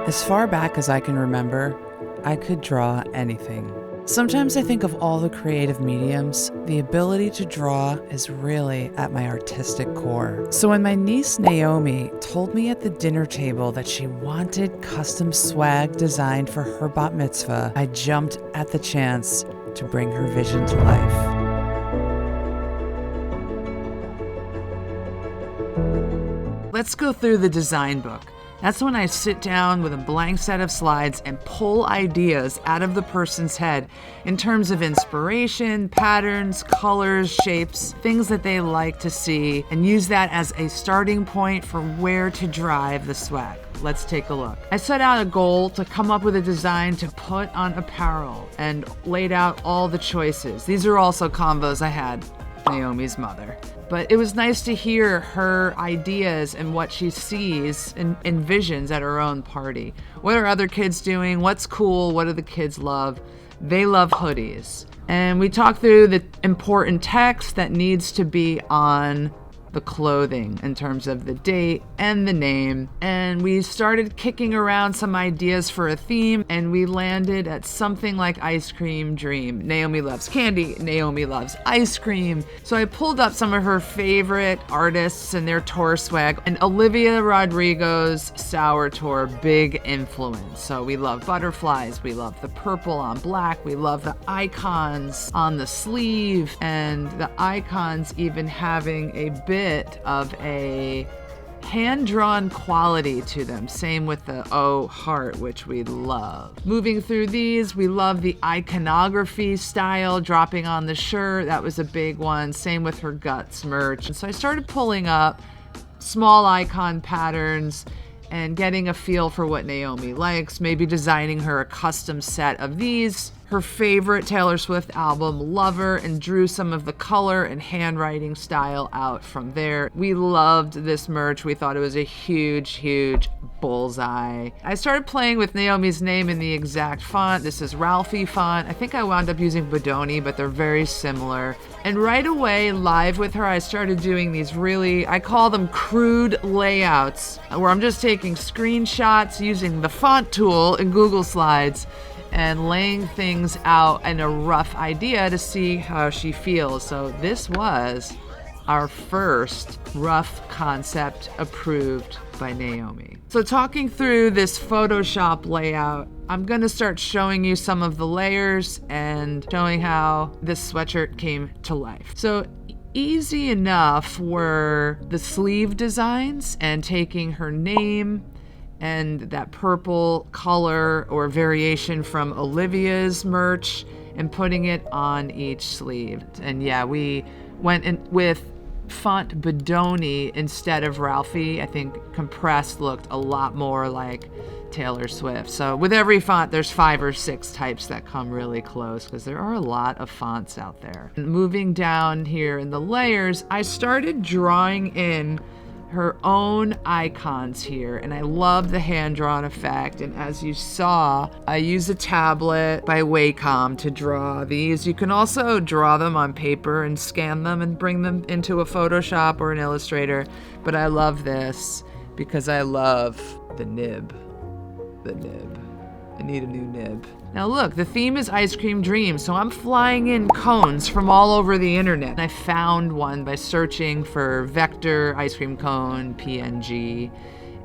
As far back as I can remember, I could draw anything. Sometimes I think of all the creative mediums, the ability to draw is really at my artistic core. So when my niece Naomi told me at the dinner table that she wanted custom swag designed for her bat mitzvah, I jumped at the chance to bring her vision to life. Let's go through the design book. That's when I sit down with a blank set of slides and pull ideas out of the person's head in terms of inspiration, patterns, colors, shapes, things that they like to see, and use that as a starting point for where to drive the swag. Let's take a look. I set out a goal to come up with a design to put on apparel and laid out all the choices. These are also combos I had Naomi's mother. But it was nice to hear her ideas and what she sees and envisions at her own party. What are other kids doing? What's cool? What do the kids love? They love hoodies. And we talked through the important text that needs to be on the clothing in terms of the date and the name. And we started kicking around some ideas for a theme, and we landed at something like ice cream dream. Naomi loves candy. Naomi loves ice cream. So I pulled up some of her favorite artists and their tour swag, and Olivia Rodrigo's Sour Tour, big influence. So we love butterflies. We love the purple on black. We love the icons on the sleeve, and the icons even having a bit of a hand-drawn quality to them. Same with the O heart, which we love. Moving through these, we love the iconography style dropping on the shirt. That was a big one. Same with her guts merch. And so I started pulling up small icon patterns and getting a feel for what Naomi likes, maybe designing her a custom set of these, her favorite Taylor Swift album, Lover, and drew some of the color and handwriting style out from there. We loved this merch. We thought it was a huge, huge bullseye. I started playing with Naomi's name in the exact font. This is Ralphie font. I think I wound up using Bodoni, but they're very similar. And right away, live with her, I started doing these really, I call them crude layouts, where I'm just taking screenshots using the font tool in Google Slides and laying things out in a rough idea to see how she feels. So this was our first rough concept approved by Naomi. So talking through this Photoshop layout, I'm gonna start showing you some of the layers and showing how this sweatshirt came to life. So easy enough were the sleeve designs and taking her name and that purple color or variation from Olivia's merch and putting it on each sleeve. And yeah, we went in with font Bodoni instead of Ralphie. I think compressed looked a lot more like Taylor Swift. So with every font, there's 5 or 6 types that come really close because there are a lot of fonts out there. And moving down here in the layers, I started drawing in her own icons here, and I love the hand-drawn effect. And as you saw, I use a tablet by Wacom to draw these. You can also draw them on paper and scan them and bring them into a Photoshop or an Illustrator, but I love this because I love the nib. I need a new nib. Now look, the theme is ice cream dream, so I'm flying in cones from all over the internet. I found one by searching for vector ice cream cone PNG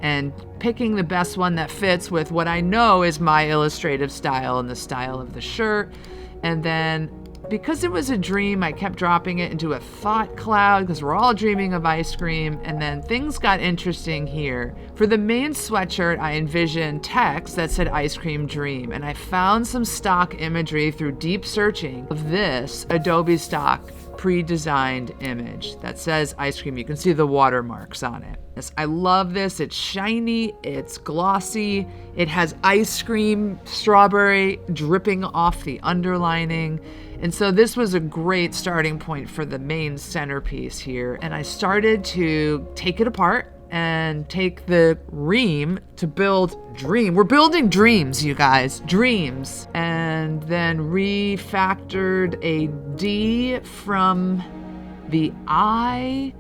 and picking the best one that fits with what I know is my illustrative style and the style of the shirt. And then because it was a dream, I kept dropping it into a thought cloud because we're all dreaming of ice cream. And then things got interesting here. For the main sweatshirt, I envisioned text that said ice cream dream. And I found some stock imagery through deep searching of this Adobe stock pre-designed image that says ice cream. You can see the watermarks on it. Yes, I love this. It's shiny, it's glossy, it has ice cream strawberry dripping off the underlining. And so this was a great starting point for the main centerpiece here. And I started to take it apart and take the ream to build dream. We're building dreams, you guys, dreams. And then refactored a D from the I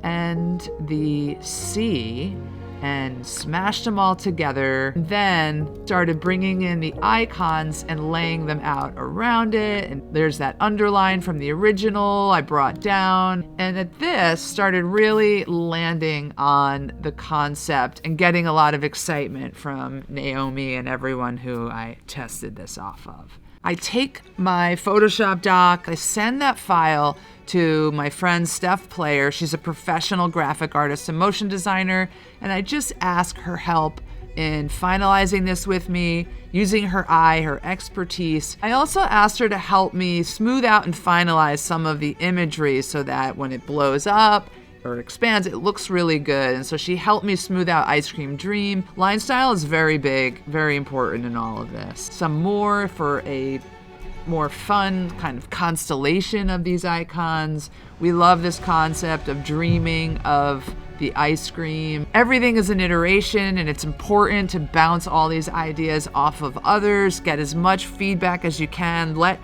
and the C and smashed them all together. Then started bringing in the icons and laying them out around it. And there's that underline from the original I brought down. And at this started really landing on the concept and getting a lot of excitement from Naomi and everyone who I tested this off of. I take my Photoshop doc, I send that file to my friend Steph Player. She's a professional graphic artist and motion designer, and I just ask her help in finalizing this with me, using her eye, her expertise. I also asked her to help me smooth out and finalize some of the imagery so that when it blows up or expands, it looks really good. And so she helped me smooth out Ice Cream Dream. Line style is very big, very important in all of this. Some more for a more fun kind of constellation of these icons. We love this concept of dreaming of the ice cream. Everything is an iteration, and it's important to bounce all these ideas off of others, get as much feedback as you can, let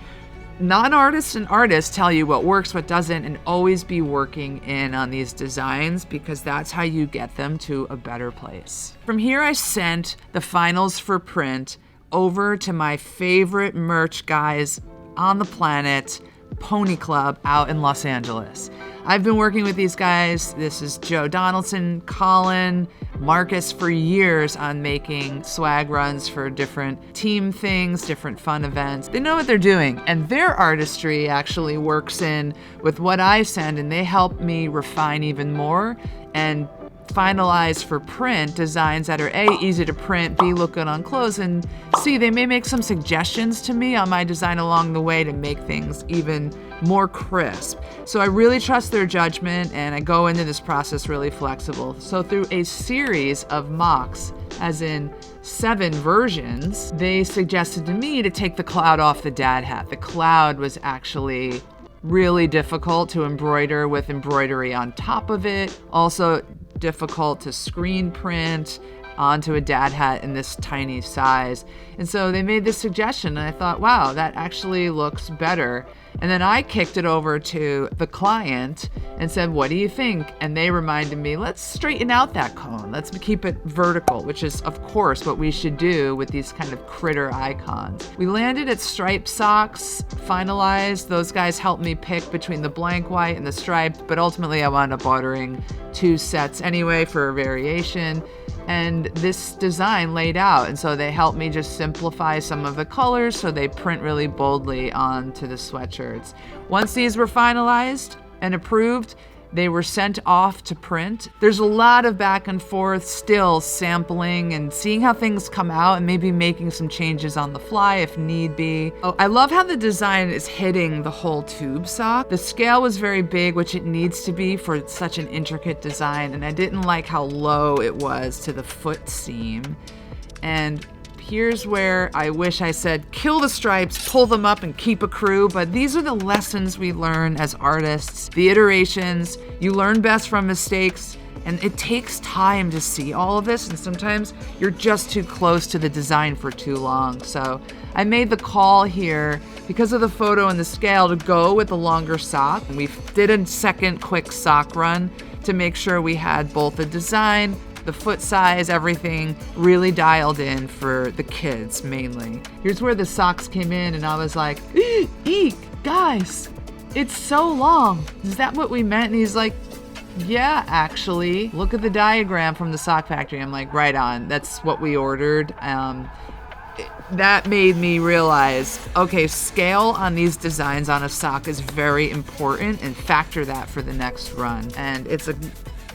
non-artists and artists tell you what works, what doesn't, and always be working in on these designs because that's how you get them to a better place. From here, I sent the finals for print over to my favorite merch guys on the planet, Pony Club out in Los Angeles. I've been working with these guys. This is Joe Donaldson, Colin, Marcus for years on making swag runs for different team things, different fun events. They know what they're doing, and their artistry actually works in with what I send, and they help me refine even more and finalize for print designs that are A, easy to print, B, look good on clothes, and C, they may make some suggestions to me on my design along the way to make things even more crisp. So I really trust their judgment, and I go into this process really flexible. So through a series of mocks, as in 7 versions, they suggested to me to take the cloud off the dad hat. The cloud was actually really difficult to embroider with embroidery on top of it. Also difficult to screen print onto a dad hat in this tiny size. And so they made this suggestion, and I thought, wow, that actually looks better. And then I kicked it over to the client and said, what do you think? And they reminded me, let's straighten out that cone. Let's keep it vertical, which is, of course, what we should do with these kind of critter icons. We landed at striped socks, finalized. Those guys helped me pick between the blank white and the striped, but ultimately I wound up ordering 2 sets anyway for a variation. And this design laid out, and so they helped me just simplify some of the colors so they print really boldly onto the sweatshirts. Once these were finalized and approved, they were sent off to print. There's a lot of back and forth still sampling and seeing how things come out and maybe making some changes on the fly if need be. Oh, I love how the design is hitting the whole tube sock. The scale was very big, which it needs to be for such an intricate design, and I didn't like how low it was to the foot seam. And here's where I wish I said, kill the stripes, pull them up, and keep a crew. But these are the lessons we learn as artists, the iterations. You learn best from mistakes, and it takes time to see all of this. And sometimes you're just too close to the design for too long. So I made the call here because of the photo and the scale to go with the longer sock. And we did a second quick sock run to make sure we had both the design, the foot size, everything really dialed in for the kids mainly. Here's where the socks came in, and I was like, eek, guys, it's so long. Is that what we meant? And he's like, yeah, actually, look at the diagram from the sock factory. I'm like, right on, that's what we ordered. That made me realize, okay, scale on these designs on a sock is very important, and factor that for the next run. And it's a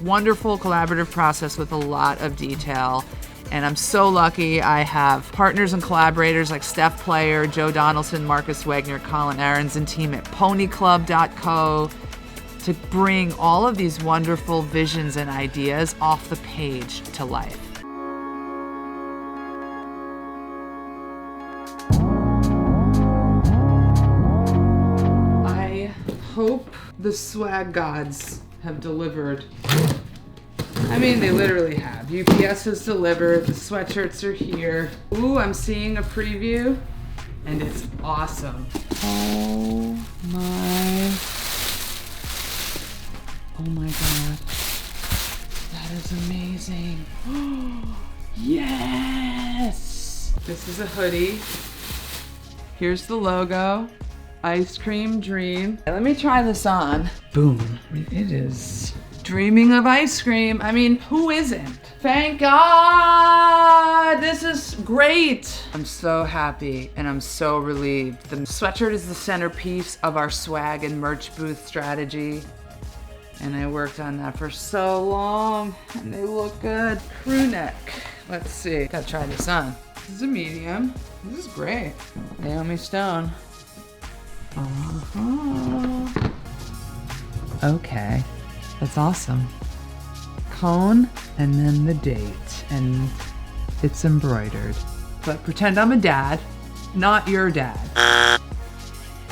wonderful collaborative process with a lot of detail, and I'm so lucky I have partners and collaborators like Steph Player, Joe Donaldson, Marcus Wagner, Colin Ahrens, and team at ponyclub.co to bring all of these wonderful visions and ideas off the page to life. I hope the swag gods have delivered. I mean, they literally have. UPS has delivered. The sweatshirts are here. Ooh, I'm seeing a preview, and it's awesome. Oh my God. That is amazing. Yes! This is a hoodie. Here's the logo. Ice cream dream. Let me try this on. Boom. It is dreaming of ice cream. I mean, who isn't? Thank God! This is great. I'm so happy and I'm so relieved. The sweatshirt is the centerpiece of our swag and merch booth strategy. And I worked on that for so long and they look good. Crew neck. Let's see. Gotta try this on. This is a medium. This is great. Naomi Stone. Okay, that's awesome. Cone and then the date, and it's embroidered. But pretend I'm a dad, not your dad.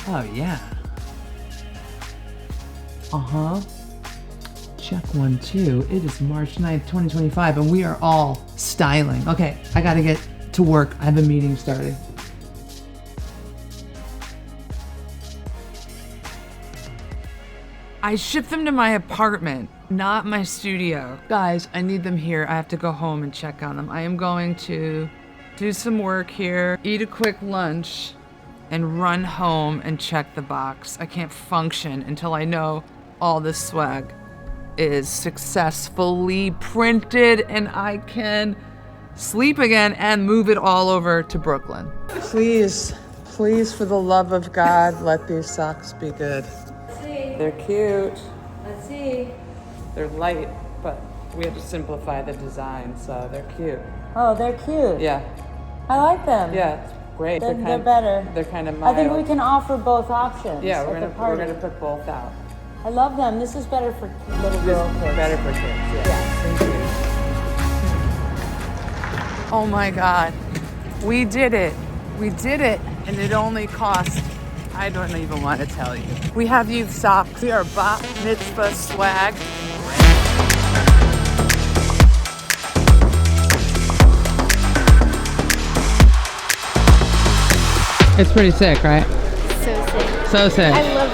Oh yeah. Check 1, 2. It is March 9th, 2025, and we are all styling. Okay, I gotta get to work. I have a meeting starting. I shipped them to my apartment, not my studio. Guys, I need them here. I have to go home and check on them. I am going to do some work here, eat a quick lunch, and run home and check the box. I can't function until I know all this swag is successfully printed and I can sleep again and move it all over to Brooklyn. Please, please, for the love of God, let these socks be good. They're cute. Let's see. They're light, but we have to simplify the design, so they're cute. Oh, they're cute. Yeah. I like them. Yeah, it's great. They're better. They're kind of mild. I think we can offer both options. Yeah, we're at the party. gonna put both out. I love them. This is better for little girl kids. Better for kids. Yeah. Yes. Thank you. Oh my God, we did it. We did it, and it only cost. I don't even want to tell you. We have youth socks. We are Bat Mitzvah swag. It's pretty sick, right? So sick. So sick. I love